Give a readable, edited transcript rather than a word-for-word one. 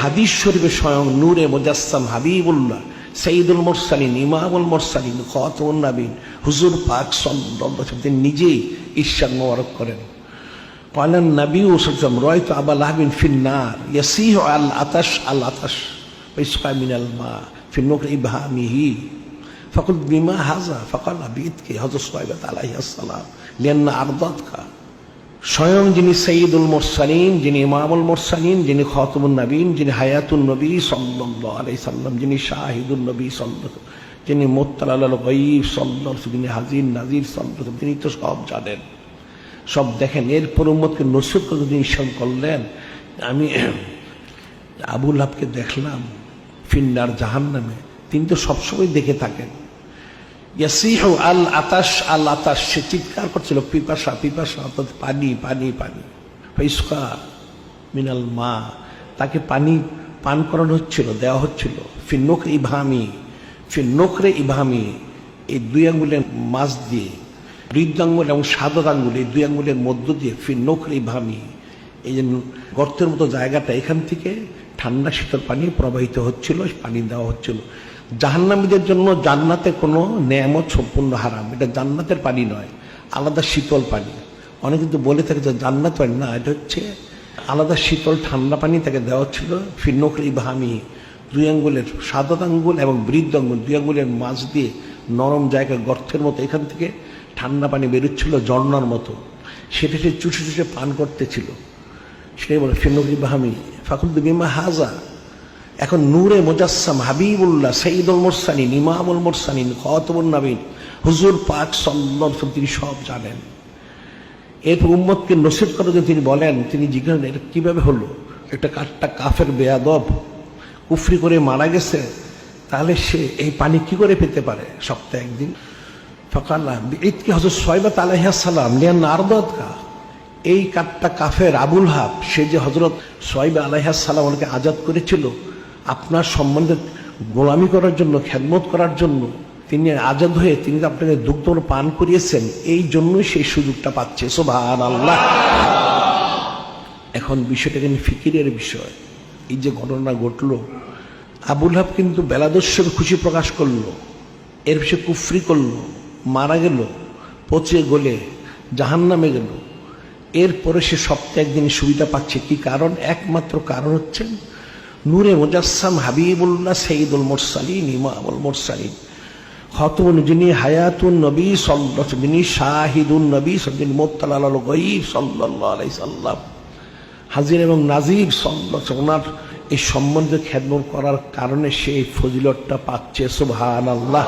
হাদিস শরীফে স্বয়ং নূরে মুজাসসাম হাবিবুল্লাহ সঈদুল মুরসালিন ইমামুল মুরসালিন খাতামুন নবীন হুজুর পাক সাল্লাল্লাহু আলাইহি ওয়াসাল্লাম তিনি নিজেই ইরশাদ মোবারক করেন ক্বালান নবী সাল্লাল্লাহু আলাইহি ওয়াসাল্লাম রাআইতু আবা লাহাবিন ফিন-নার ইয়াসিহু আল আতাশ ফাইসকা মিনাল মা ফি নুকরি ইবহামিহি ফাকুল বিমা হাযা ফাকাল বিইতকি হযরত সুহাইবা আলাইহিস সালাম লিআন্না আরদাতকা। স্বয়ং যিনি সঈদুল মুরসালিন, যিনি ইমামুল মুরসালিন, যিনি খাতামুন নবীন, যিনি হায়াতুন নবী সাল্লাল্লাহু আলাইহি সাল্লাম, যিনি শাহিদুন নবী সাল্লাল্লাহু, যিনি মুত্তালাল গায়ব সাল্লাল্লাহু, যিনি হাজির নাজির সাল্লাল্লাহু, তিনি তো সব জানেন, সব দেখেন। এরপর উম্মতকে নসিহত করে তিনি ইরশাদ করলেন, আমি আবু লাহাবকে দেখলাম ফিন্নার জাহান্নামে, তিনি তো সবসময় দেখে থাকেন। ইয়াসিহু আল আতাশ, সে চিৎকার করছিল পিপাসা পিপাসা, অর্থাৎ পানি পানি পানি। ফাইসকা মিনাল মা, তাকে পানি পান করানো হচ্ছিল, দেওয়া হচ্ছিল। ফিন্নুকরে ইবহামি, এই দুই আঙ্গুলের মাঝ দিয়ে, বৃদ্ধাঙ্গুল এবং সাদত আঙ্গুল, এই দুই আঙ্গুলের মধ্য দিয়ে ফিন্নুকরে ইবহামি, এই যে গর্তের মতো জায়গাটা, এখান থেকে ঠান্ডা শীতল পানি প্রবাহিত হচ্ছিল, পানি দেওয়া হচ্ছিল। জাহান্নামীদের জন্য জান্নাতে কোনো নেয়ামত সম্পূর্ণ হারাম, এটা জান্নাতের পানি নয়, আলাদা শীতল পানি। অনেকে কিন্তু বলে থাকে যে জান্নাত পানি, না, এটা হচ্ছে আলাদা শীতল ঠান্ডা পানি তাকে দেওয়া হচ্ছিল। ফিন্নুকরে ইবহামি, দুই আঙ্গুলের সাদত আঙ্গুল এবং বৃদ্ধ আঙ্গুল, দুই আঙ্গুলের মাঝ দিয়ে নরম জায়গা, গর্তের মতো, এখান থেকে ঠান্ডা পানি বেরোচ্ছিল ঝর্ণার মতো, সেটা সে চুষে চুষে পান করতেছিল। সেটাই বলে ফিন্নুকরে ইবহামি ফাকুল বিমা হাযা। এখন নূরে মুজাসসাম হাবিবুল্লাহ সঈদুল মুরসালিন ইমামুল মুরসালিন খাতামুন নবীন হুজুর পাক সাল্লাল্লাহু আলাইহি ওয়াসাল্লাম তিনি সব জানেন। এরপর উম্মতকে নসিহত করে তিনি বলেন, তিনি জিজ্ঞাসা করেন, এটা কীভাবে হলো? একটা কাফের বেয়াদব কুফরি করে মারা গেছে, তাহলে সে এই পানি কি করে পেতে পারে সপ্তাহে একদিন? ফাকালা বিইতকি হযরত সুহাইবা আলাইহিস সালাম লিআন্না আরদাতকা, এই কাফের আবু লাহাব, সে যে হযরত সুহাইবা আলাইহিস সালামকে আজাদ করেছিল আপনার সম্বন্ধে গোলামি করার জন্য, খেদমত করার জন্য, তিনি আজাদ হয়ে তিনি আপনাকে দুগ্ধ পান করিয়েছেন, এই জন্যই সেই সুযোগটা পাচ্ছে। সুবহানাল্লাহ। এখন বিষয়টা কিন্তু ফিকিরের বিষয়। এই যে ঘটনা ঘটলো, আবু লাহাব কিন্তু বেলাদস্যের খুশি প্রকাশ করলো, এর সে কুফরি করলো, মারা গেল, পচে গলে জাহান্নামে গেল। এরপরে সে সপ্তাহে একদিন সুবিধা পাচ্ছে। কি কারণ? একমাত্র কারণ হচ্ছে নূরে মুজাসসাম হাবিবুল্লাহ সঈদুল মুরসালিন ইমামুল মুরসালিন খাতামুন, যিনি হায়াতুন নবী সাল্লাল্লাহু আলাইহি, যিনি শাহিদুন নবী, যিনি মুত্তালাল গায়ব সাল্লাল্লাহু আলাইহি সাল্লাম, হাজির এবং নাজির সাল্লাল্লাহু আলাইহি, ওনার এই সম্বন্ধে খেদমত করার কারণে সেই ফজিলতটা পাচ্ছে। সুবহানাল্লাহ।